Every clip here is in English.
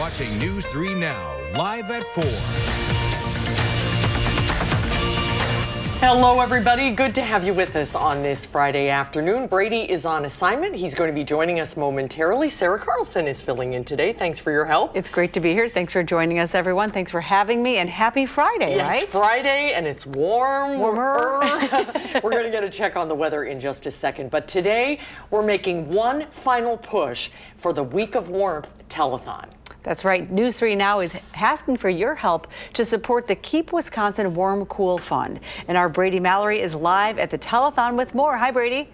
watching News 3 Now, live at 4. Hello, everybody. Good to have you with us on this Friday afternoon. Brady is on assignment. He's going to be joining us momentarily. Sarah Carlson is filling in today. Thanks for your help. It's great to be here. Thanks for joining us, everyone. Thanks for having me, and happy Friday, right? It's Friday, and it's warmer. We're going to get a check on the weather in just a second. But today, we're making one final push for the Week of Warmth telethon. That's right. News 3 Now is asking for your help to support the Keep Wisconsin Warm Cool Fund. And our Brady Mallory is live at the telethon with more. Hi, Brady.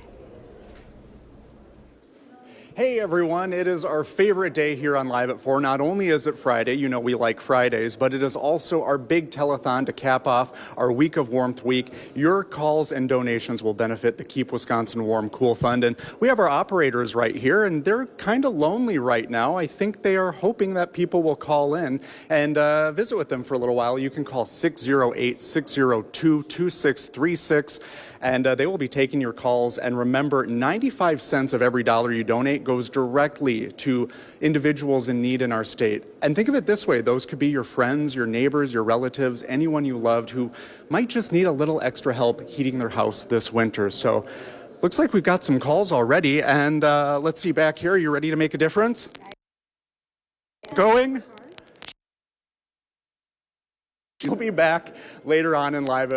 Hey everyone, it is our favorite day here on Live at 4. Not only is it Friday, you know we like Fridays, but it is also our big telethon to cap off our Week of Warmth week. Your calls and donations will benefit the Keep Wisconsin Warm Cool Fund. And we have our operators right here, and they're kind of lonely right now. I think they are hoping that people will call in and visit with them for a little while. You can call 608-602-2636, and they will be taking your calls. And remember, 95 cents of every dollar you donate goes directly to individuals in need in our state. And think of it this way, those could be your friends, your neighbors, your relatives, anyone you loved who might just need a little extra help heating their house this winter. So looks like we've got some calls already, and let's see back here. Are you ready to make a difference? Going? You'll be back later on in Live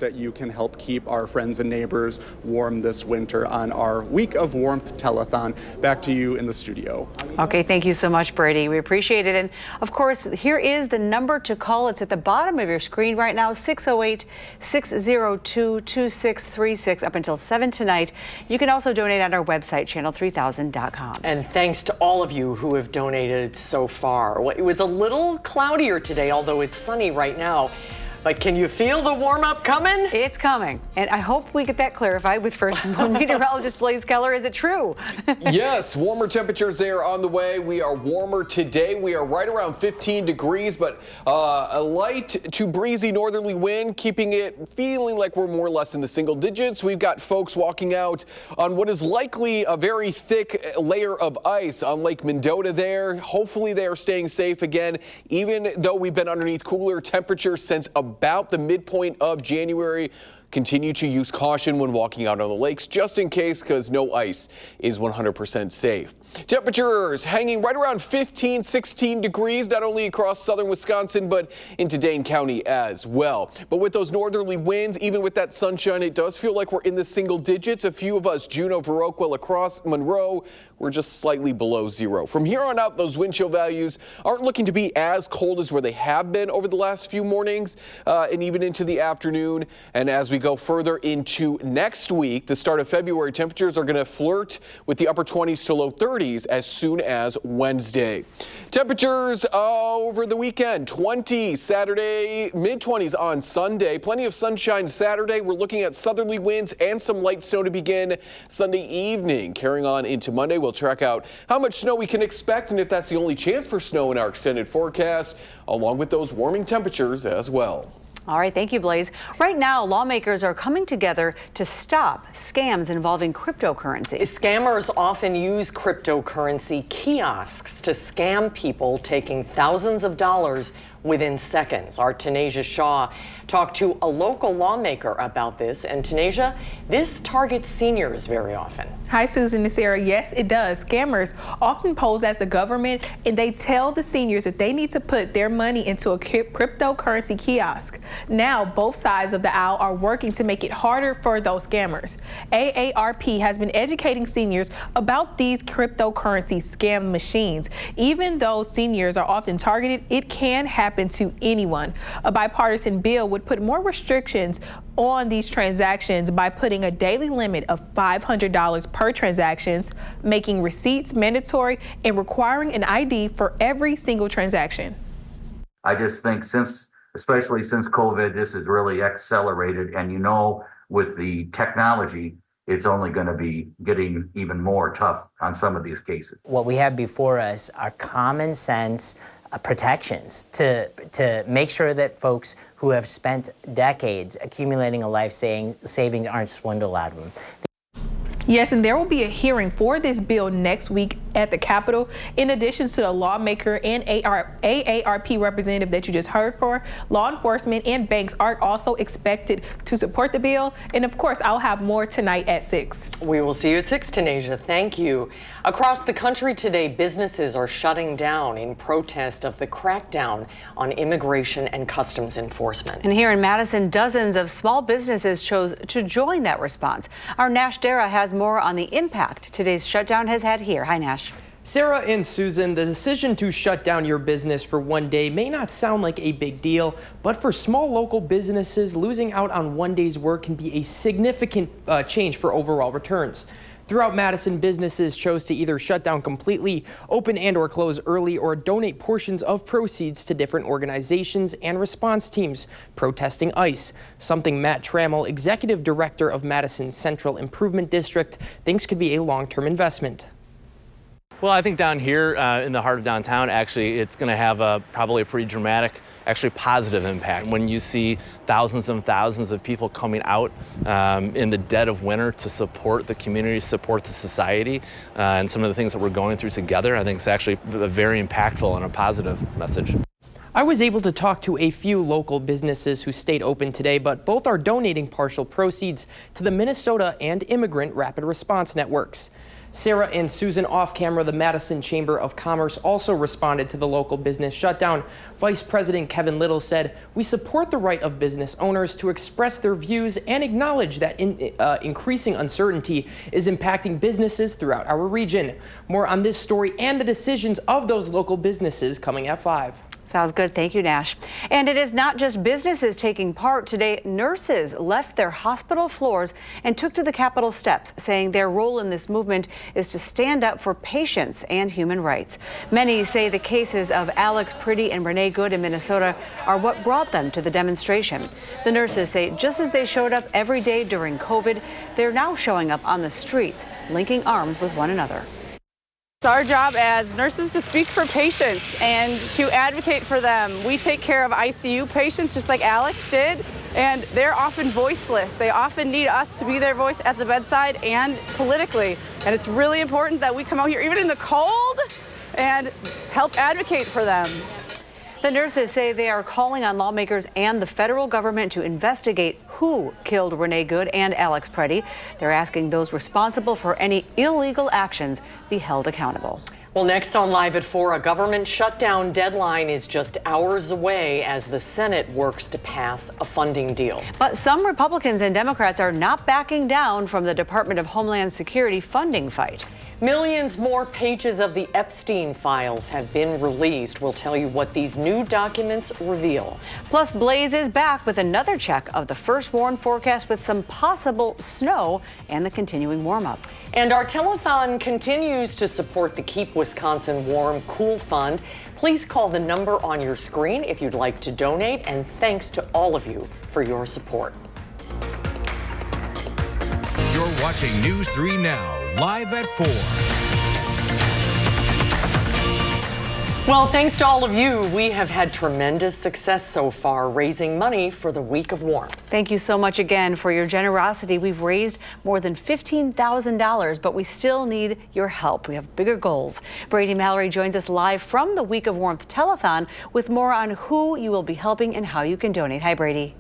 that you can help keep our friends and neighbors warm this winter on our Week of Warmth telethon. Back to you in the studio. Okay, thank you so much, Brady. We appreciate it. And of course, here is the number to call. It's at the bottom of your screen right now, 608-602-2636 up until 7 tonight. You can also donate on our website, channel3000.com. And thanks to all of you who have donated so far. It was a little cloudier today, although it's sunny right now. But can you feel the warm-up coming? It's coming. And I hope we get that clarified with first meteorologist Blaze Keller. Is it true? Yes, warmer temperatures there on the way. We are warmer today. We are right around 15 degrees, but a light to breezy northerly wind, keeping it feeling like we're more or less in the single digits. We've got folks walking out on what is likely a very thick layer of ice on Lake Mendota there. Hopefully they are staying safe again, even though we've been underneath cooler temperatures since about the midpoint of January. Continue to use caution when walking out on the lakes, just in case, because no ice is 100% safe. Temperatures hanging right around 15, 16 degrees, not only across southern Wisconsin, but into Dane County as well. But with those northerly winds, even with that sunshine, it does feel like we're in the single digits. A few of us, Juneau, Viroqua, La Crosse, Monroe, we're just slightly below zero. From here on out, those wind chill values aren't looking to be as cold as where they have been over the last few mornings and even into the afternoon. And as we go further into next week, the start of February, temperatures are going to flirt with the upper 20s to low 30s as soon as Wednesday. Temperatures over the weekend, 20 Saturday, mid-20s on Sunday. Plenty of sunshine Saturday. We're looking at southerly winds and some light snow to begin Sunday evening. Carrying on into Monday, we'll track out how much snow we can expect and if that's the only chance for snow in our extended forecast, along with those warming temperatures as well. All right, thank you, Blaze. Right now, lawmakers are coming together to stop scams involving cryptocurrency. Scammers often use cryptocurrency kiosks to scam people, taking thousands of dollars within seconds. Our Tanasia Shaw talked to a local lawmaker about this. And Tanasia, this targets seniors very often. Hi, Susan and Sarah. Yes, it does. Scammers often pose as the government, and they tell the seniors that they need to put their money into a cryptocurrency kiosk. Now, both sides of the aisle are working to make it harder for those scammers. AARP has been educating seniors about these cryptocurrency scam machines. Even though seniors are often targeted, it can happen to anyone. A bipartisan bill would put more restrictions on these transactions by putting a daily limit of $500 per transactions, making receipts mandatory, and requiring an ID for every single transaction. I just think especially since COVID, this has really accelerated. And with the technology, it's only going to be getting even more tough on some of these cases. What we have before us are common sense protections to make sure that folks who have spent decades accumulating a life savings aren't swindled out of them. Yes, and there will be a hearing for this bill next week at the Capitol. In addition to the lawmaker and AARP representative that you just heard for, law enforcement and banks are also expected to support the bill. And of course, I'll have more tonight at 6. We will see you at 6, Tanasia. Thank you. Across the country today, businesses are shutting down in protest of the crackdown on immigration and customs enforcement. And here in Madison, dozens of small businesses chose to join that response. Our Nash Dara has more on the impact today's shutdown has had here. Hi, Nash. Sarah and Susan, the decision to shut down your business for one day may not sound like a big deal, but for small local businesses, losing out on one day's work can be a significant change for overall returns. Throughout Madison, businesses chose to either shut down completely, open and or close early, or donate portions of proceeds to different organizations and response teams protesting ICE, something Matt Trammell, executive director of Madison Central Improvement District, thinks could be a long-term investment. Well, I think down here in the heart of downtown, actually, it's going to have probably a pretty dramatic, actually positive impact. When you see thousands and thousands of people coming out in the dead of winter to support the community, support the society, and some of the things that we're going through together, I think it's actually a very impactful and a positive message. I was able to talk to a few local businesses who stayed open today, but both are donating partial proceeds to the Minnesota and Immigrant Rapid Response Networks. Sarah and Susan off camera, the Madison Chamber of Commerce also responded to the local business shutdown. Vice President Kevin Little said, "We support the right of business owners to express their views and acknowledge that increasing uncertainty is impacting businesses throughout our region." More on this story and the decisions of those local businesses coming at 5. Sounds good. Thank you, Nash. And it is not just businesses taking part. Today, nurses left their hospital floors and took to the Capitol steps, saying their role in this movement is to stand up for patients and human rights. Many say the cases of Alex Priddy and Renee Good in Minnesota are what brought them to the demonstration. The nurses say just as they showed up every day during COVID, they're now showing up on the streets, linking arms with one another. It's our job as nurses to speak for patients and to advocate for them. We take care of ICU patients just like Alex did, and they're often voiceless. They often need us to be their voice at the bedside and politically. And it's really important that we come out here, even in the cold, and help advocate for them. The nurses say they are calling on lawmakers and the federal government to investigate who killed Renee Good and Alex Priddy. They're asking those responsible for any illegal actions be held accountable. Well, next on Live at 4, a government shutdown deadline is just hours away as the Senate works to pass a funding deal. But some Republicans and Democrats are not backing down from the Department of Homeland Security funding fight. Millions more pages of the Epstein files have been released. We'll tell you what these new documents reveal. Plus, Blaze is back with another check of the first warn forecast with some possible snow and the continuing warm-up. And our telethon continues to support the Keep Wisconsin Warm Cool Fund. Please call the number on your screen if you'd like to donate, and thanks to all of you for your support. You're watching News 3 Now, live at 4. Well, thanks to all of you, we have had tremendous success so far raising money for the Week of Warmth. Thank you so much again for your generosity. We've raised more than $15,000, but we still need your help. We have bigger goals. Brady Mallory joins us live from the Week of Warmth telethon with more on who you will be helping and how you can donate. Hi, Brady.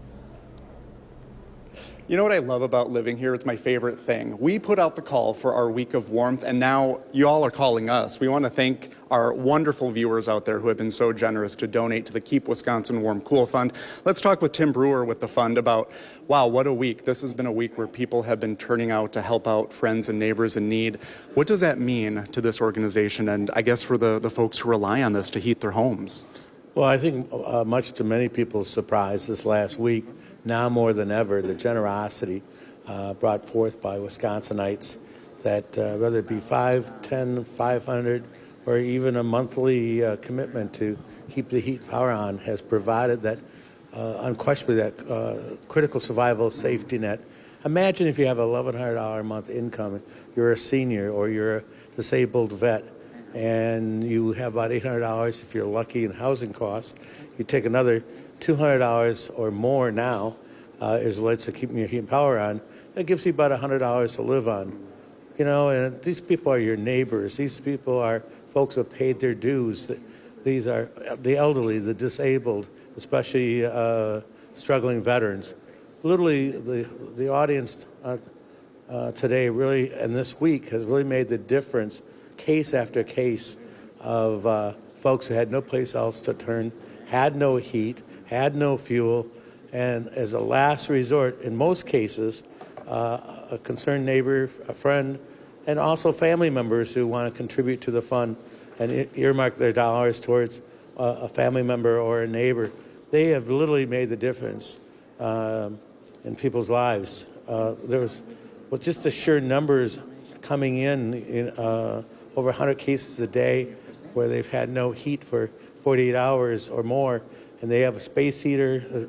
You know what I love about living here? It's my favorite thing. We put out the call for our Week of Warmth, and now you all are calling us. We want to thank our wonderful viewers out there who have been so generous to donate to the Keep Wisconsin Warm Cool Fund. Let's talk with Tim Brewer with the fund about, wow, what a week. This has been a week where people have been turning out to help out friends and neighbors in need. What does that mean to this organization, and I guess for the folks who rely on this to heat their homes? Well, I think much to many people's surprise this last week, now more than ever, the generosity brought forth by Wisconsinites that whether it be 5, 10, 500, or even a monthly commitment to keep the heat and power on has provided that unquestionably that critical survival safety net. Imagine if you have a $1,100 a month income, you're a senior or you're a disabled vet, and you have about $800 if you're lucky in housing costs. You take another $200 or more now as relates to keeping your heat and power on. That gives you about $100 to live on. You know, and these people are your neighbors. These people are folks who have paid their dues. These are the elderly, the disabled, especially struggling veterans. Literally, the audience today really, and this week, has really made the difference, case after case, of folks who had no place else to turn, had no heat, had no fuel, and as a last resort, in most cases, a concerned neighbor, a friend, and also family members who want to contribute to the fund and earmark their dollars towards a family member or a neighbor. They have literally made the difference in people's lives. There was just the sheer numbers coming in over 100 cases a day where they've had no heat for 48 hours or more, and they have a space heater.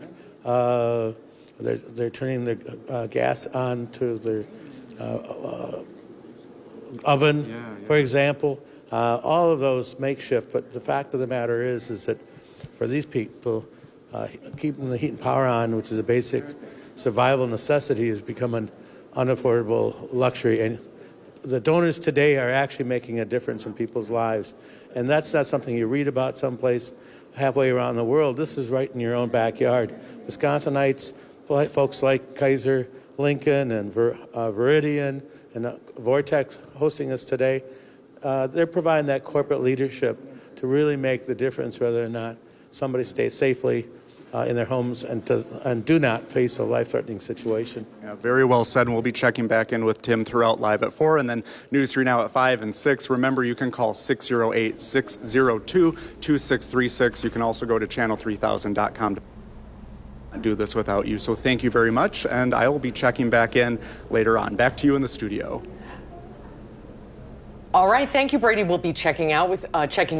They're turning the gas on to their oven, for example. All of those makeshift, but the fact of the matter is that for these people, keeping the heat and power on, which is a basic survival necessity, has become an unaffordable luxury. And the donors today are actually making a difference in people's lives. And that's not something you read about someplace halfway around the world. This is right in your own backyard. Wisconsinites, folks like Kaiser Lincoln and Veridian and Vortex hosting us today, they're providing that corporate leadership to really make the difference whether or not somebody stays safely in their homes and do not face a life-threatening situation. Yeah, very well said, and we'll be checking back in with Tim throughout Live at 4, and then News 3 Now at 5 and 6. Remember, you can call 608-602-2636. You can also go to channel3000.com to do this without you. So thank you very much, and I will be checking back in later on. Back to you in the studio. All right, thank you, Brady. We'll be checking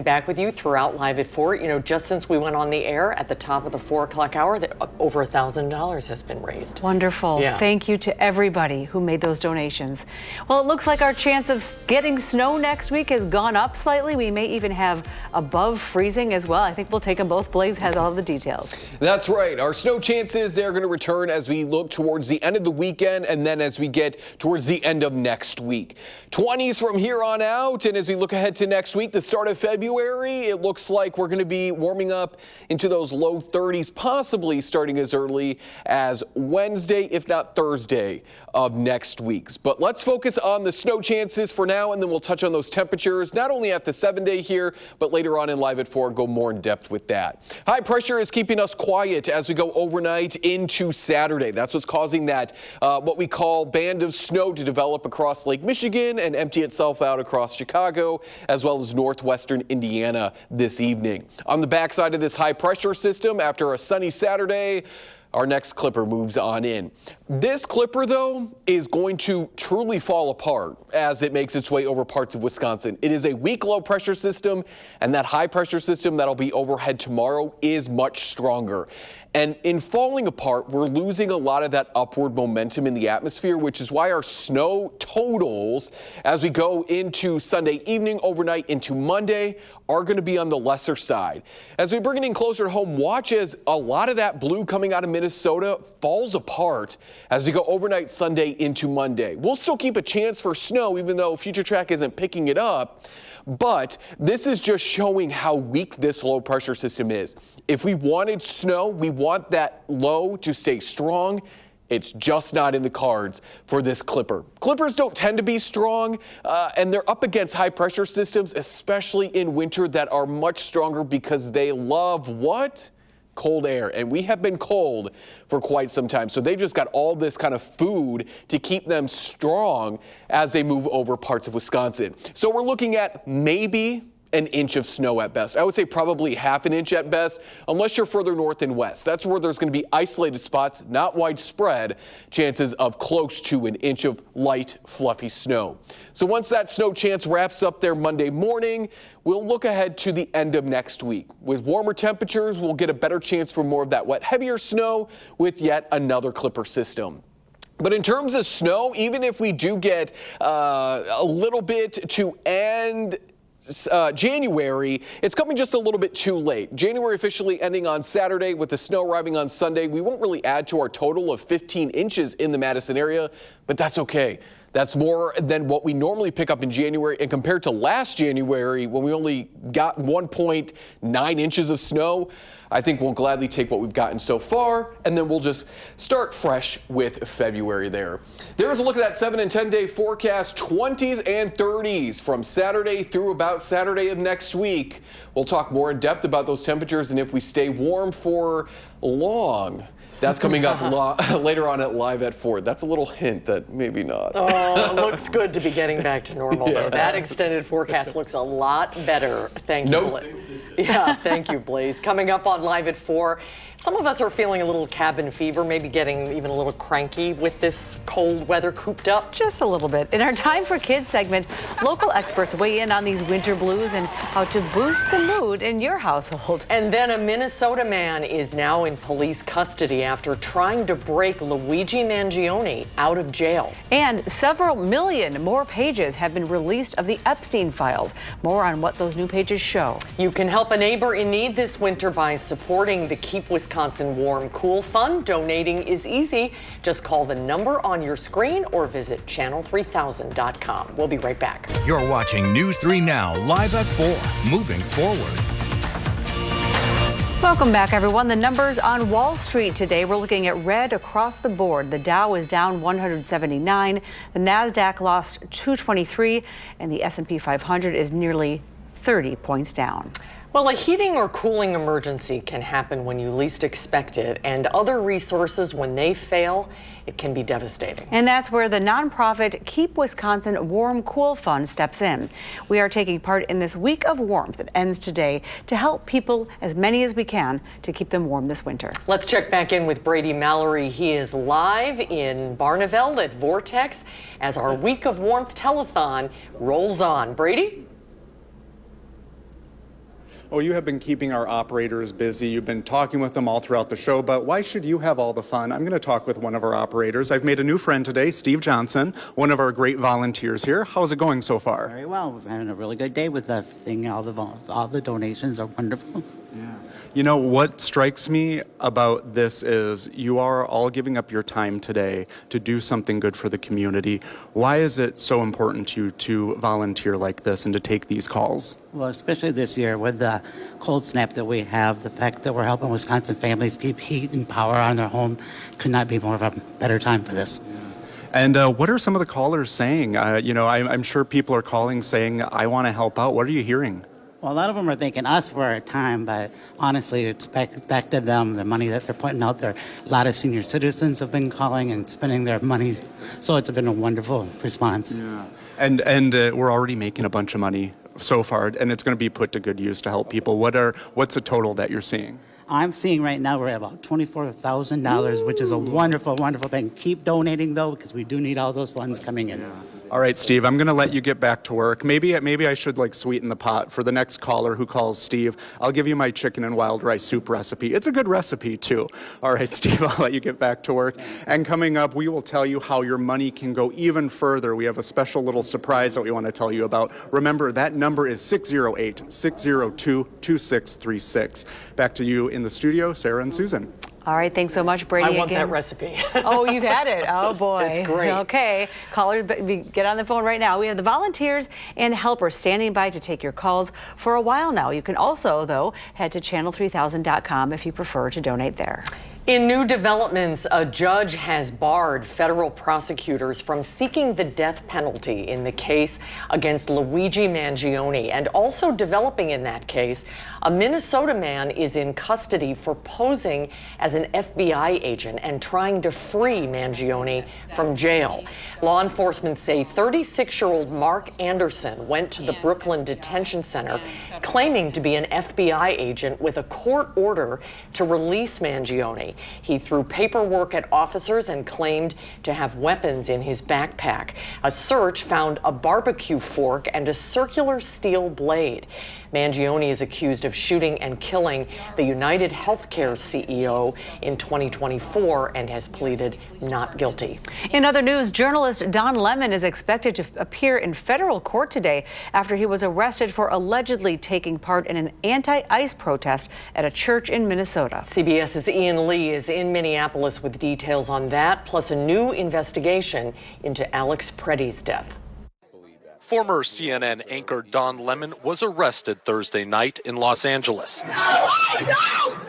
back with you throughout Live at 4. You know, just since we went on the air at the top of the 4 o'clock hour, over $1,000 has been raised. Wonderful. Yeah. Thank you to everybody who made those donations. Well, it looks like our chance of getting snow next week has gone up slightly. We may even have above freezing as well. I think we'll take them both. Blaze has all the details. That's right. Our snow chances, they're going to return as we look towards the end of the weekend and then as we get towards the end of next week. 20s from here on out, and as we look ahead to next week, the start of February, it looks like we're going to be warming up into those low 30s, possibly starting as early as Wednesday, if not Thursday of next week. But let's focus on the snow chances for now, and then we'll touch on those temperatures, not only at the 7-day here, but later on in Live at 4, go more in depth with that. High pressure is keeping us quiet as we go overnight into Saturday. That's what's causing that, what we call band of snow to develop across Lake Michigan and empty itself out across Chicago, as well as northwestern Indiana this evening. On the backside of this high pressure system, after a sunny Saturday, our next clipper moves on in. This clipper, though, is going to truly fall apart as it makes its way over parts of Wisconsin. It is a weak low pressure system, and that high pressure system that'll be overhead tomorrow is much stronger. And in falling apart, we're losing a lot of that upward momentum in the atmosphere, which is why our snow totals as we go into Sunday evening, overnight into Monday, are going to be on the lesser side. As we bring it in closer to home, watch as a lot of that blue coming out of Minnesota falls apart as we go overnight Sunday into Monday. We'll still keep a chance for snow, even though Future Track isn't picking it up. But this is just showing how weak this low pressure system is. If we wanted snow, we want that low to stay strong. It's just not in the cards for this clipper. Clippers don't tend to be strong, and they're up against high pressure systems, especially in winter, that are much stronger because they love what? Cold air, and we have been cold for quite some time. So they've just got all this kind of food to keep them strong as they move over parts of Wisconsin. So we're looking at maybe an inch of snow at best. I would say probably half an inch at best, unless you're further north and west. That's where there's going to be isolated spots, not widespread, chances of close to an inch of light, fluffy snow. So once that snow chance wraps up there Monday morning, we'll look ahead to the end of next week. With warmer temperatures, we'll get a better chance for more of that wet, heavier snow with yet another clipper system. But in terms of snow, even if we do get a little bit to end January, it's coming just a little bit too late. January officially ending on Saturday with the snow arriving on Sunday. We won't really add to our total of 15 inches in the Madison area, but that's okay. That's more than what we normally pick up in January, and compared to last January when we only got 1.9 inches of snow, I think we'll gladly take what we've gotten so far, and then we'll just start fresh with February there. There's a look at that 7 and 10 day forecast, 20s and 30s from Saturday through about Saturday of next week. We'll talk more in depth about those temperatures and if we stay warm for long. That's coming up later on at Live at 4. That's a little hint that maybe not. Oh, it looks good to be getting back to normal, though. That extended forecast looks a lot better. Thank you. Yeah, thank you, Blaze. Coming up on Live at 4, some of us are feeling a little cabin fever, maybe getting even a little cranky with this cold weather cooped up. Just a little bit. In our Time for Kids segment, local experts weigh in on these winter blues and how to boost the mood in your household. And then a Minnesota man is now in police custody after trying to break Luigi Mangione out of jail. And several million more pages have been released of the Epstein files. More on what those new pages show. You can help a neighbor in need this winter by supporting the Keep Wisconsin Warm Cool Fund. Donating is easy. Just call the number on your screen or visit channel3000.com. We'll be right back. You're watching News 3 Now, live at 4, moving forward. Welcome back, everyone. The numbers on Wall Street today, we're looking at red across the board. The Dow is down 179, the NASDAQ lost 223, and the S&P 500 is nearly 30 points down. Well, a heating or cooling emergency can happen when you least expect it, and other resources, when they fail, it can be devastating. And that's where the nonprofit Keep Wisconsin Warm Cool Fund steps in. We are taking part in this week of warmth that ends today to help people, as many as we can, to keep them warm this winter. Let's check back in with Brady Mallory. He is live in Barneveld at Vortex as our Week of Warmth telethon rolls on. Brady? Oh, you have been keeping our operators busy. You've been talking with them all throughout the show, but why should you have all the fun? I'm going to talk with one of our operators. I've made a new friend today, Steve Johnson, one of our great volunteers here. How's it going so far? Very well. We're having a really good day with everything. All the donations are wonderful. Yeah. You know, what strikes me about this is you are all giving up your time today to do something good for the community. Why is it so important to you to volunteer like this and to take these calls? Well, especially this year with the cold snap that we have, the fact that we're helping Wisconsin families keep heat and power on their home could not be more of a better time for this. And what are some of the callers saying? I'm sure people are calling saying, I want to help out. What are you hearing? Well, a lot of them are thanking us for our time, but honestly, it's back to them, the money that they're putting out there. A lot of senior citizens have been calling and spending their money, so it's been a wonderful response. Yeah. And we're already making a bunch of money so far, and it's going to be put to good use to help people. What's the total that you're seeing? I'm seeing right now we're at about $24,000, which is a wonderful, wonderful thing. Keep donating, though, because we do need all those funds coming in. Yeah. All right, Steve, I'm going to let you get back to work. Maybe I should sweeten the pot for the next caller who calls Steve. I'll give you my chicken and wild rice soup recipe. It's a good recipe, too. All right, Steve, I'll let you get back to work. And coming up, we will tell you how your money can go even further. We have a special little surprise that we want to tell you about. Remember, that number is 608-602-2636. Back to you in the studio, Sarah and Susan. All right, thanks so much, Brady. I want that recipe. Oh, you've had it. Oh, boy. It's great. Okay, caller, get on the phone right now. We have the volunteers and helpers standing by to take your calls for a while now. You can also, though, head to channel3000.com if you prefer to donate there. In new developments, a judge has barred federal prosecutors from seeking the death penalty in the case against Luigi Mangione. And also developing in that case, a Minnesota man is in custody for posing as an FBI agent and trying to free Mangione from jail. Law enforcement say 36-year-old Mark Anderson went to the Brooklyn Detention Center claiming to be an FBI agent with a court order to release Mangione. He threw paperwork at officers and claimed to have weapons in his backpack. A search found a barbecue fork and a circular steel blade. Mangione is accused of shooting and killing the United Healthcare CEO in 2024 and has pleaded not guilty. In other news, journalist Don Lemon is expected to appear in federal court today after he was arrested for allegedly taking part in an anti-ICE protest at a church in Minnesota. CBS's Ian Lee is in Minneapolis with details on that, plus a new investigation into Alex Preddy's death. Former CNN anchor Don Lemon was arrested Thursday night in Los Angeles.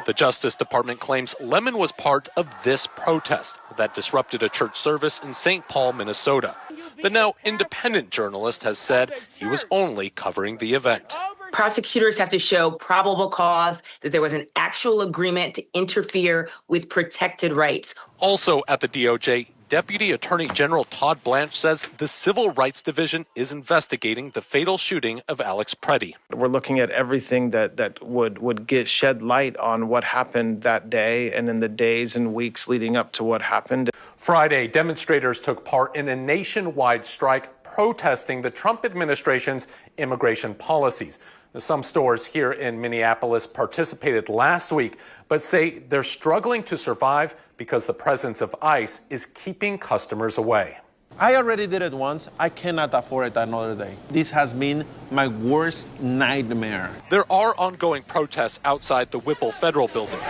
The Justice Department claims Lemon was part of this protest that disrupted a church service in St. Paul, Minnesota. The now independent journalist has said he was only covering the event. Prosecutors have to show probable cause that there was an actual agreement to interfere with protected rights. Also at the DOJ, Deputy Attorney General Todd Blanche says the Civil Rights Division is investigating the fatal shooting of Alex Preddy. We're looking at everything that would shed light on what happened that day and in the days and weeks leading up to what happened. Friday, demonstrators took part in a nationwide strike protesting the Trump administration's immigration policies. Some stores here in Minneapolis participated last week, but say they're struggling to survive because the presence of ICE is keeping customers away. I already did it once. I cannot afford it another day. This has been my worst nightmare. There are ongoing protests outside the Whipple Federal Building.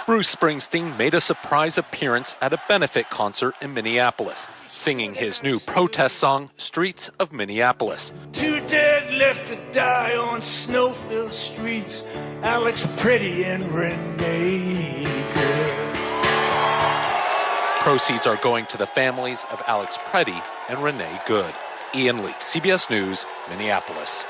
Bruce Springsteen made a surprise appearance at a benefit concert in Minneapolis, singing his new protest song, Streets of Minneapolis. Two dead left to die on snow-filled streets, Alex Preddy and Renee Good. Proceeds are going to the families of Alex Preddy and Renee Good. Ian Lee, CBS News, Minneapolis.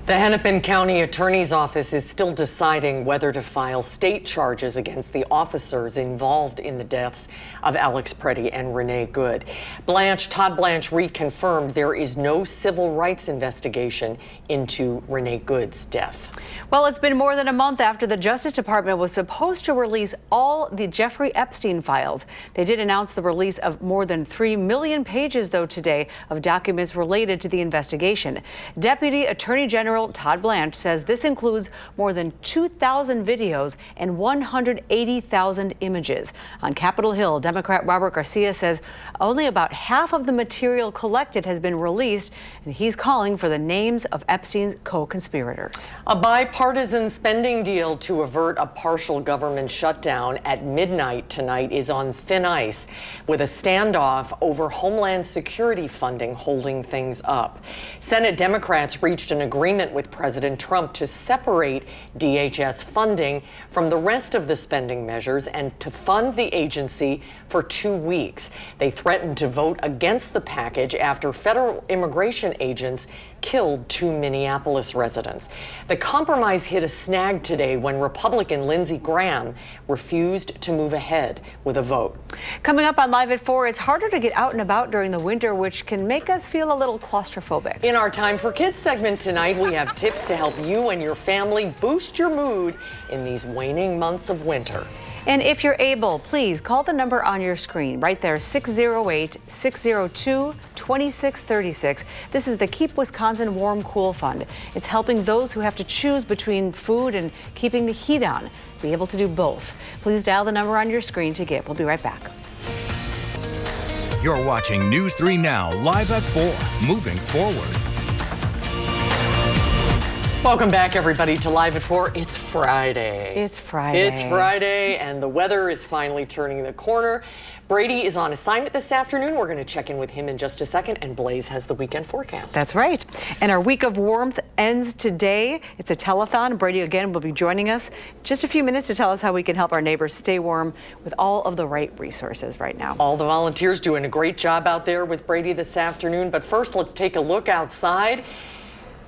The Hennepin County Attorney's Office is still deciding whether to file state charges against the officers involved in the deaths of Alex Preddy and Renee Good. Todd Blanche reconfirmed there is no civil rights investigation into Renee Good's death. Well, it's been more than a month after the Justice Department was supposed to release all the Jeffrey Epstein files. They did announce the release of more than 3 million pages, though, today of documents related to the investigation. Deputy Attorney General Todd Blanche says this includes more than 2,000 videos and 180,000 images. On Capitol Hill, Democrat Robert Garcia says only about half of the material collected has been released, and he's calling for the names of Epstein's co-conspirators. A bipartisan spending deal to avert a partial government shutdown at midnight tonight is on thin ice, with a standoff over Homeland Security funding holding things up. Senate Democrats reached an agreement with President Trump to separate DHS funding from the rest of the spending measures and to fund the agency for 2 weeks. They threatened to vote against the package after federal immigration agents killed 2 Minneapolis residents. The compromise hit a snag today when Republican Lindsey Graham refused to move ahead with a vote. Coming up on Live at 4, it's harder to get out and about during the winter, which can make us feel a little claustrophobic. In our Time for Kids segment tonight, we have tips to help you and your family boost your mood in these waning months of winter. And if you're able, please call the number on your screen right there, 608-602-2636. This is the Keep Wisconsin Warm Cool Fund. It's helping those who have to choose between food and keeping the heat on be able to do both. Please dial the number on your screen to give. We'll be right back. You're watching News 3 Now, live at 4, moving forward. Welcome back, everybody, to Live at 4. It's Friday. It's Friday. It's Friday, and the weather is finally turning the corner. Brady is on assignment this afternoon. We're going to check in with him in just a second, and Blaze has the weekend forecast. That's right. And our week of warmth ends today. It's a telethon. Brady, again, will be joining us just a few minutes to tell us how we can help our neighbors stay warm with all of the right resources right now. All the volunteers doing a great job out there with Brady this afternoon. But first, let's take a look outside.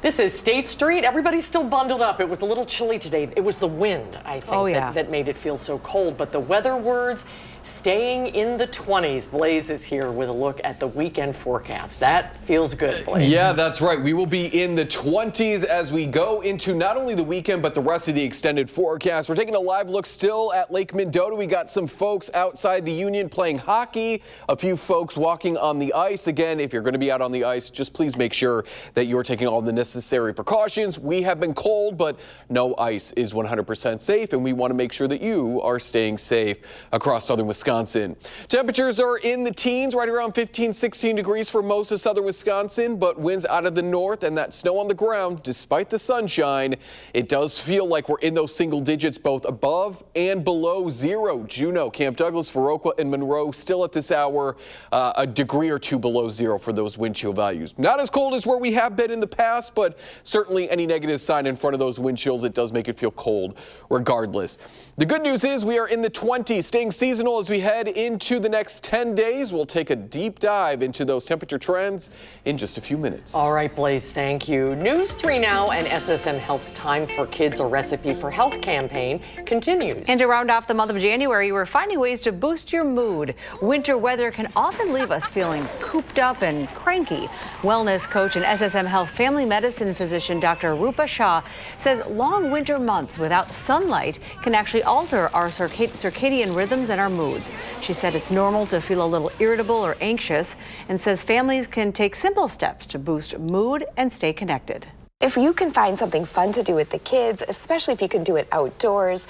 This is State Street. Everybody's still bundled up. It was a little chilly today. It was the wind, I think, that made it feel so cold. But the weather words, staying in the 20s. Blaze is here with a look at the weekend forecast. That feels good, Blaze. Yeah, that's right. We will be in the 20s as we go into not only the weekend, but the rest of the extended forecast. We're taking a live look still at Lake Mendota. We got some folks outside the Union playing hockey, a few folks walking on the ice. Again, if you're going to be out on the ice, just please make sure that you're taking all the necessary precautions. We have been cold, but no ice is 100% safe, and we want to make sure that you are staying safe across southern Wisconsin. Temperatures are in the teens, right around 15, 16 degrees for most of southern Wisconsin, but winds out of the north and that snow on the ground, despite the sunshine, it does feel like we're in those single digits both above and below zero. Juneau, Camp Douglas, Viroqua, and Monroe still at this hour a degree or two below zero for those wind chill values. Not as cold as where we have been in the past, but certainly any negative sign in front of those wind chills, it does make it feel cold regardless. The good news is we are in the 20s, staying seasonal as we head into the next 10 days. We'll take a deep dive into those temperature trends in just a few minutes. All right, Blaze, thank you. News 3 Now and SSM Health's Time for Kids, a Recipe for Health campaign continues. And to round off the month of January, we're finding ways to boost your mood. Winter weather can often leave us feeling cooped up and cranky. Wellness coach and SSM Health family medicine physician Dr. Rupa Shah says long winter months without sunlight can actually alter our circadian rhythms and our moods. She said it's normal to feel a little irritable or anxious and says families can take simple steps to boost mood and stay connected. If you can find something fun to do with the kids, especially if you can do it outdoors,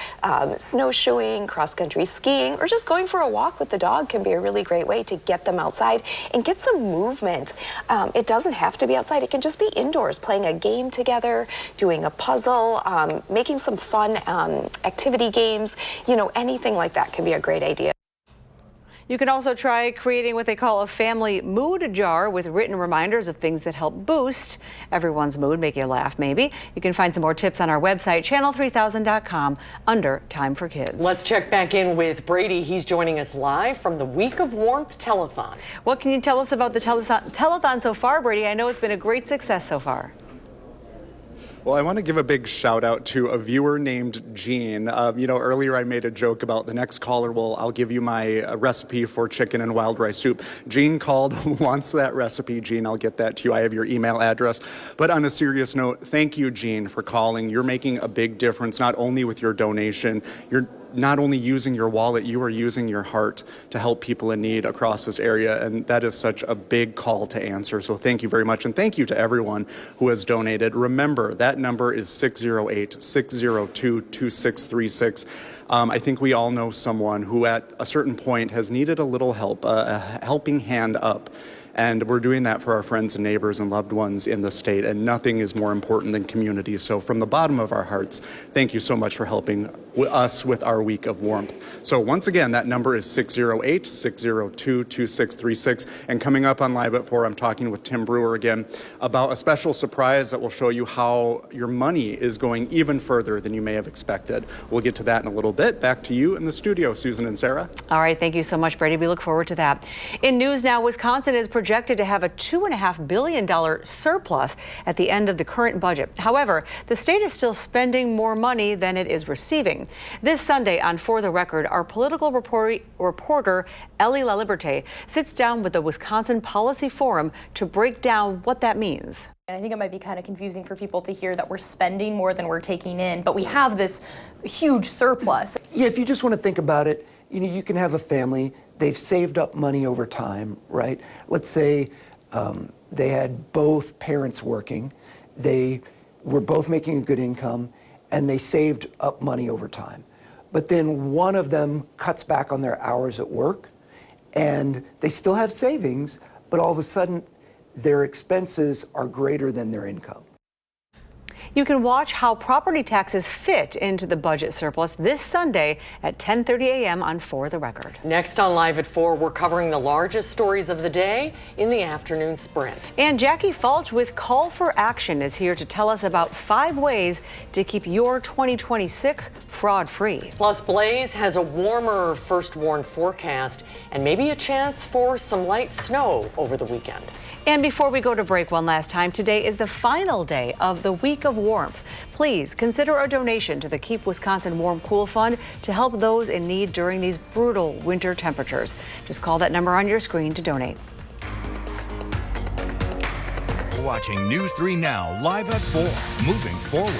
snowshoeing, cross-country skiing, or just going for a walk with the dog can be a really great way to get them outside and get some movement. It doesn't have to be outside. It can just be indoors, playing a game together, doing a puzzle, making some fun activity games. You know, anything like that can be a great idea. You can also try creating what they call a family mood jar with written reminders of things that help boost everyone's mood, make you laugh maybe. You can find some more tips on our website, channel3000.com, under Time for Kids. Let's check back in with Brady. He's joining us live from the Week of Warmth Telethon. What can you tell us about the telethon so far, Brady? I know it's been a great success so far. Well, I want to give a big shout out to a viewer named Jean. Earlier I made a joke about the next caller. Well, I'll give you my recipe for chicken and wild rice soup. Jean called, wants that recipe. Jean, I'll get that to you. I have your email address. But on a serious note, thank you, Jean, for calling. You're making a big difference, not only with your donation. You're not only using your wallet, you are using your heart to help people in need across this area, and that is such a big call to answer. So thank you very much, and thank you to everyone who has donated. Remember, that number is 608-602-2636. I think we all know someone who at a certain point has needed a little help, a helping hand up. And we're doing that for our friends and neighbors and loved ones in the state, and nothing is more important than community. So from the bottom of our hearts, thank you so much for helping us with our Week of Warmth. So once again, that number is 608-602-2636. And coming up on Live at 4, I'm talking with Tim Brewer again about a special surprise that will show you how your money is going even further than you may have expected. We'll get to that in a little bit. Back to you in the studio, Susan and Sarah. All right, thank you so much, Brady. We look forward to that. In news now, Wisconsin is projected to have a $2.5 billion surplus at the end of the current budget. However, the state is still spending more money than it is receiving. This Sunday on For the Record, our political reporter Ellie LaLiberte sits down with the Wisconsin Policy Forum to break down what that means. And I think it might be kind of confusing for people to hear that we're spending more than we're taking in, but we have this huge surplus. Yeah, if you just want to think about it, you can have a family, they've saved up money over time, right? Let's say they had both parents working, they were both making a good income, and they saved up money over time. But then one of them cuts back on their hours at work, and they still have savings, but all of a sudden their expenses are greater than their income. You can watch how property taxes fit into the budget surplus this Sunday at 10:30 a.m. on For the Record. Next on Live at 4, we're covering the largest stories of the day in the afternoon sprint. And Jackie Falch with Call for Action is here to tell us about 5 ways to keep your 2026 fraud-free. Plus, Blaze has a warmer first warn forecast and maybe a chance for some light snow over the weekend. And before we go to break one last time, today is the final day of the Week of Warmth. Please consider a donation to the Keep Wisconsin Warm Cool Fund to help those in need during these brutal winter temperatures. Just call that number on your screen to donate. Watching News 3 Now live at 4. Moving forward.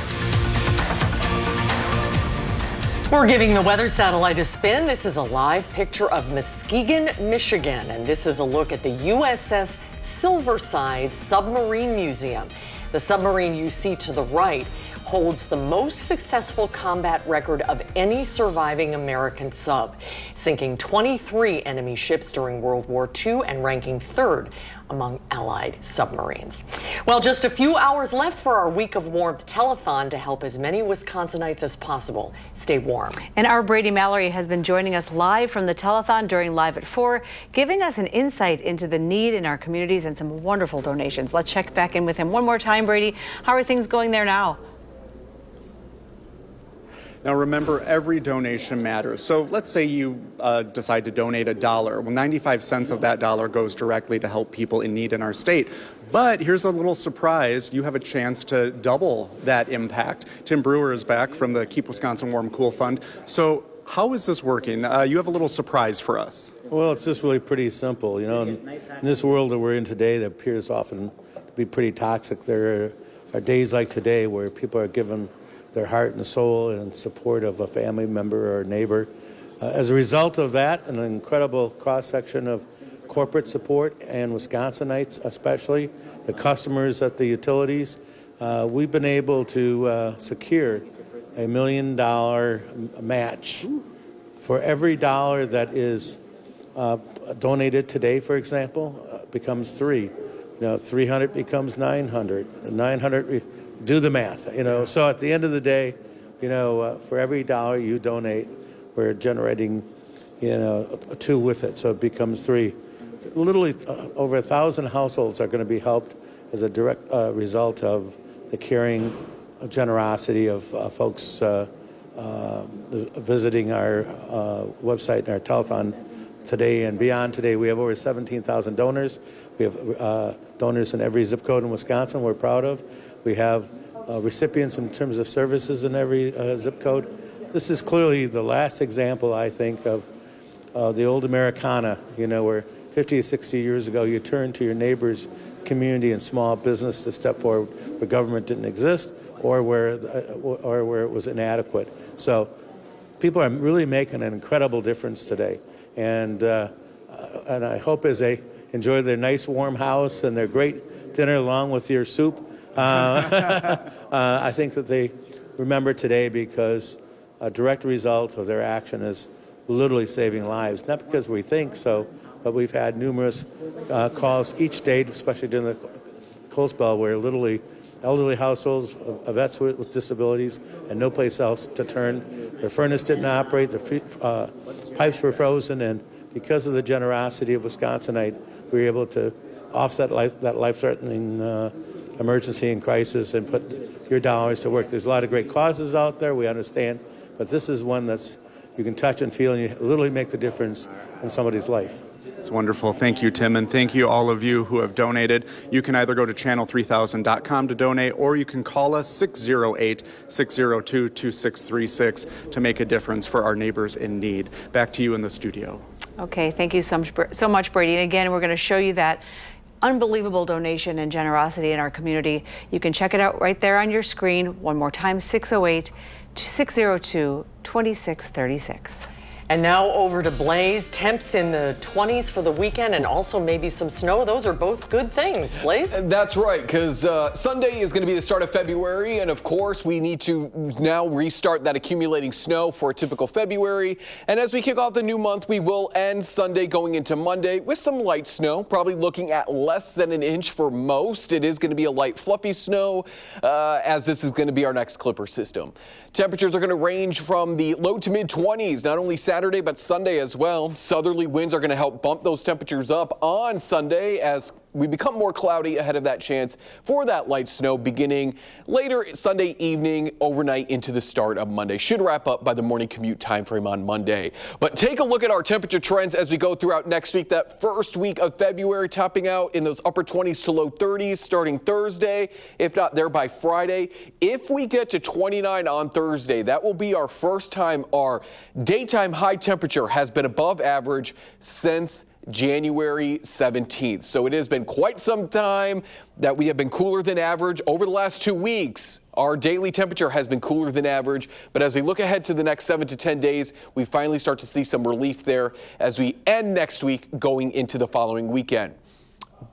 We're giving the weather satellite a spin. This is a live picture of Muskegon, Michigan, and this is a look at the USS Silverside Submarine Museum. The submarine you see to the right holds the most successful combat record of any surviving American sub, sinking 23 enemy ships during World War II and ranking third among Allied submarines. Well, just a few hours left for our Week of Warmth telethon to help as many Wisconsinites as possible stay warm. And our Brady Mallory has been joining us live from the telethon during Live at 4, giving us an insight into the need in our communities and some wonderful donations. Let's check back in with him one more time, Brady. How are things going there now? Now remember, every donation matters. So let's say you decide to donate $1. Well, 95 cents of that dollar goes directly to help people in need in our state. But here's a little surprise. You have a chance to double that impact. Tim Brewer is back from the Keep Wisconsin Warm Cool Fund. So how is this working? You have a little surprise for us. Well, it's just really pretty simple. You know, in this world that we're in today that appears often to be pretty toxic, there are days like today where people are given their heart and soul in support of a family member or neighbor. As a result of that, an incredible cross-section of corporate support and Wisconsinites, especially the customers at the utilities, we've been able to secure $1 million match for every dollar that is donated today. For example, becomes 3. You know, 300 becomes 900. 900. Do the math, you know. So at the end of the day, you know, for every dollar you donate, we're generating, you know, 2 with it, so it becomes 3. Literally over 1,000 households are going to be helped as a direct result of the caring generosity of folks visiting our website and our telethon today and beyond today. We have over 17,000 donors. We have donors in every zip code in Wisconsin we're proud of. We have recipients in terms of services in every zip code. This is clearly the last example, I think, of the old Americana, you know, where 50 or 60 years ago you turned to your neighbors, community, and small business to step forward where government didn't exist or where it was inadequate. So people are really making an incredible difference today. And I hope as they enjoy their nice warm house and their great dinner along with your soup, I think that they remember today because a direct result of their action is literally saving lives. Not because we think so, but we've had numerous calls each day, especially during the cold spell, where literally elderly households, vets with disabilities, and no place else to turn. Their furnace didn't operate, their pipes were frozen, and because of the generosity of Wisconsinite, we were able to offset that life-threatening emergency and crisis and put your dollars to work. There's a lot of great causes out there, we understand, but this is one that's you can touch and feel, and you literally make the difference in somebody's life. It's wonderful. Thank you, Tim, and thank you all of you who have donated. You can either go to channel3000.com to donate, or you can call us 608-602-2636 to make a difference for our neighbors in need. Back to you in the studio. Okay, thank you so much, Brady. And again, we're going to show you that unbelievable donation and generosity in our community. You can check it out right there on your screen. One more time, 608-602-2636. And now over to Blaze. Temps in the 20s for the weekend and also maybe some snow. Those are both good things. Blaze? That's right, because Sunday is going to be the start of February. And of course, we need to now restart that accumulating snow for a typical February. And as we kick off the new month, we will end Sunday going into Monday with some light snow, probably looking at less than an inch for most. It is going to be a light, fluffy snow, as this is going to be our next Clipper system. Temperatures are going to range from the low to mid 20s, not only Saturday, but Sunday as well. Southerly winds are going to help bump those temperatures up on Sunday as we become more cloudy ahead of that chance for that light snow beginning later Sunday evening, overnight into the start of Monday. Should wrap up by the morning commute time frame on Monday. But take a look at our temperature trends as we go throughout next week. That first week of February topping out in those upper 20s to low 30s starting Thursday, if not there by Friday. If we get to 29 on Thursday, that will be our first time our daytime high temperature has been above average since January 17th. So it has been quite some time that we have been cooler than average. Over the last 2 weeks, our daily temperature has been cooler than average. But as we look ahead to the next 7 to 10 days, we finally start to see some relief there as we end next week going into the following weekend.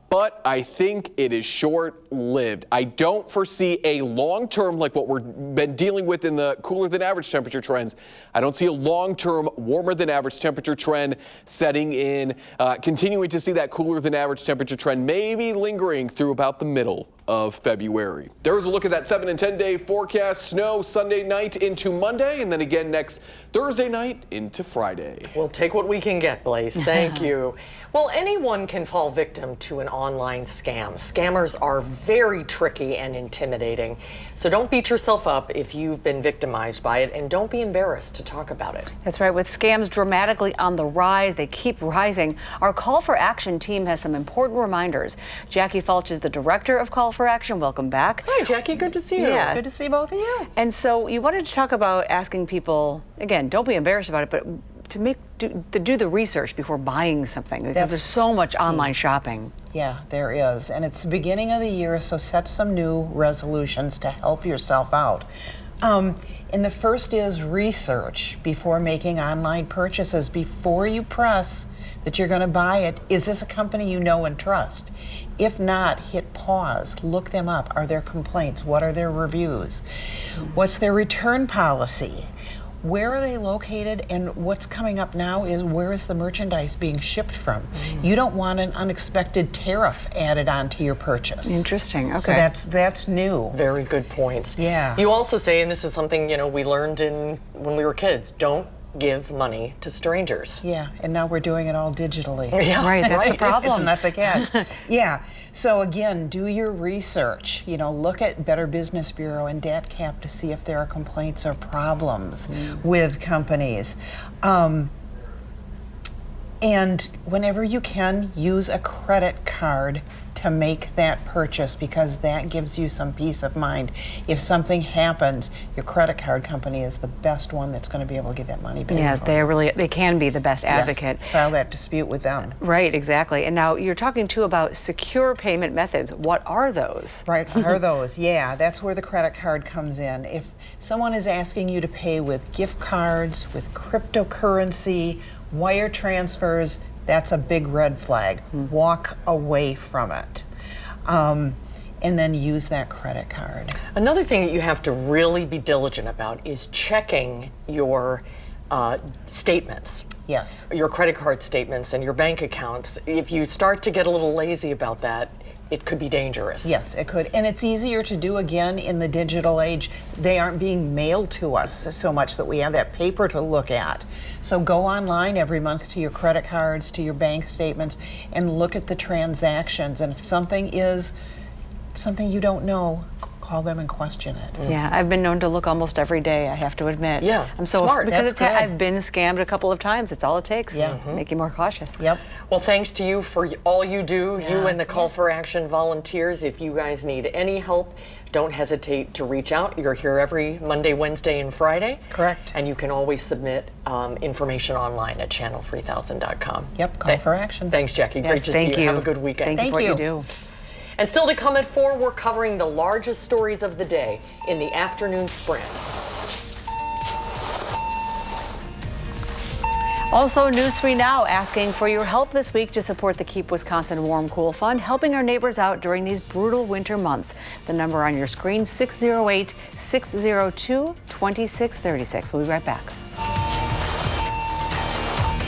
But I think it is short-lived. I don't foresee a long-term, like what we've been dealing with in the cooler than average temperature trends. I don't see a long-term warmer than average temperature trend setting in, continuing to see that cooler than average temperature trend maybe lingering through about the middle of February. There's a look at that 7 and 10 day forecast. Snow Sunday night into Monday, and then again next Thursday night into Friday. We'll take what we can get, Blaze. Thank you. Well, anyone can fall victim to an online scam. Scammers are very tricky and intimidating. So don't beat yourself up if you've been victimized by it, and don't be embarrassed to talk about it. That's right. With scams dramatically on the rise, they keep rising. Our Call for Action team has some important reminders. Jackie Fulch is the director of Call for Action. Welcome back. Hi, Jackie. Good to see you. Yeah. Good to see both of you. And so you wanted to talk about asking people, again, don't be embarrassed about it, but to do the research before buying something, because there's so much online shopping. Yeah, there is. And it's the beginning of the year, so set some new resolutions to help yourself out. And the first is research before making online purchases. Before you press that you're going to buy it, is this a company you know and trust? If not, hit pause, look them up. Are there complaints? What are their reviews? What's their return policy? Where are they located? And what's coming up now is, where is the merchandise being shipped from? You don't want an unexpected tariff added onto your purchase. Interesting. Okay. So that's new. Very good points. Yeah. You also say, and this is something we learned when we were kids, don't give money to strangers. Yeah, and now we're doing it all digitally. Yeah, right, that's the problem. It's not the catch. Yeah, so again, do your research. Look at Better Business Bureau and DATCAP to see if there are complaints or problems with companies. And whenever you can, use a credit card to make that purchase, because that gives you some peace of mind. If something happens, your credit card company is the best one that's going to be able to get that money back. Yeah, they can be the best advocate. Yes, file that dispute with them. Right, exactly. And now you're talking too about secure payment methods. What are those? Right, are those? Yeah, that's where the credit card comes in. If someone is asking you to pay with gift cards, with cryptocurrency, wire transfers, that's a big red flag. Walk away from it. And then use that credit card. Another thing that you have to really be diligent about is checking your statements. Yes. Your credit card statements and your bank accounts. If you start to get a little lazy about that, it could be dangerous. Yes, it could. And it's easier to do again in the digital age. They aren't being mailed to us so much that we have that paper to look at. So go online every month to your credit cards, to your bank statements, and look at the transactions. And if something is something you don't know, call them and question it. Yeah, I've been known to look almost every day, I have to admit. Yeah, I'm so smart. Because That's good. I've been scammed a couple of times. It's all it takes. Yeah. Make you more cautious. Yep. Well, thanks to you for all you do, you and the Call for Action volunteers. If you guys need any help, don't hesitate to reach out. You're here every Monday, Wednesday, and Friday. Correct. And you can always submit information online at channel3000.com. Yep, Call for Action. Thanks, Jackie. Yes, Great to see you. Have a good weekend. Thank you for what you do. And still to come at 4, we're covering the largest stories of the day in the afternoon sprint. Also, News 3 Now asking for your help this week to support the Keep Wisconsin Warm Cool Fund, helping our neighbors out during these brutal winter months. The number on your screen, 608-602-2636. We'll be right back.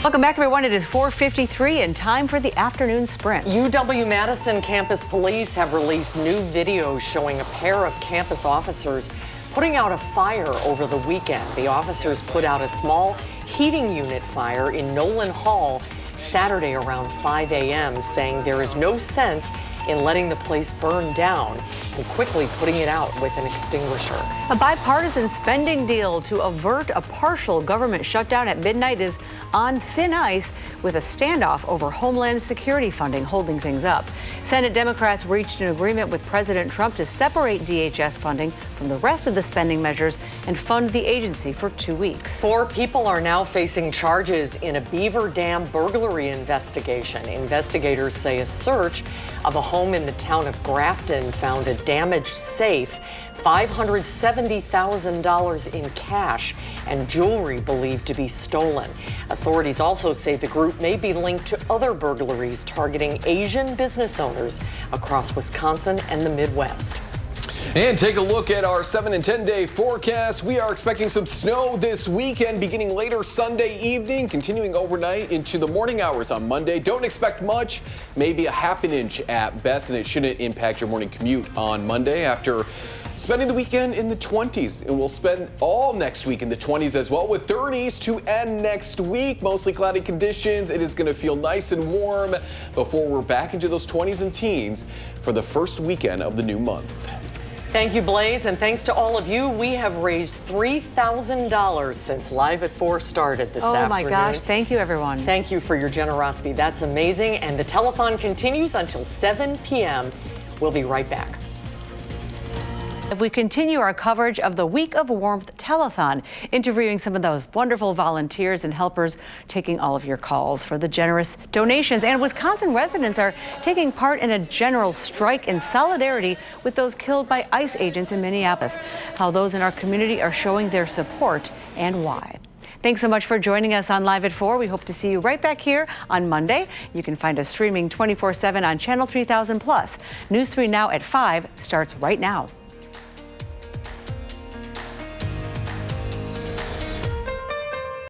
Welcome back, everyone. It is 4:53 and time for the afternoon sprint. UW-Madison campus police have released new videos showing a pair of campus officers putting out a fire over the weekend. The officers put out a small heating unit fire in Nolan Hall Saturday around 5 a.m., saying there is no sense in letting the place burn down and quickly putting it out with an extinguisher. A bipartisan spending deal to avert a partial government shutdown at midnight is on thin ice, with a standoff over Homeland Security funding holding things up. Senate Democrats reached an agreement with President Trump to separate DHS funding from the rest of the spending measures and fund the agency for 2 weeks. 4 people are now facing charges in a Beaver Dam burglary investigation. Investigators say a search of a home in the town of Grafton found a damaged safe, $570,000 in cash, and jewelry believed to be stolen. Authorities also say the group may be linked to other burglaries targeting Asian business owners across Wisconsin and the Midwest. And take a look at our 7 and 10 day forecast. We are expecting some snow this weekend, beginning later Sunday evening, continuing overnight into the morning hours on Monday. Don't expect much, maybe a half an inch at best, and it shouldn't impact your morning commute on Monday after spending the weekend in the 20s. And we'll spend all next week in the 20s as well, with 30s to end next week. Mostly cloudy conditions. It is going to feel nice and warm before we're back into those 20s and teens for the first weekend of the new month. Thank you, Blaze, and thanks to all of you. We have raised $3,000 since Live at 4 started this afternoon. Oh my gosh, thank you everyone. Thank you for your generosity. That's amazing. And the telethon continues until 7 p.m. We'll be right back. We continue our coverage of the Week of Warmth Telethon, interviewing some of those wonderful volunteers and helpers, taking all of your calls for the generous donations. And Wisconsin residents are taking part in a general strike in solidarity with those killed by ICE agents in Minneapolis. How those in our community are showing their support and why. Thanks so much for joining us on Live at 4. We hope to see you right back here on Monday. You can find us streaming 24/7 on Channel 3000+. News 3 Now at 5 starts right now.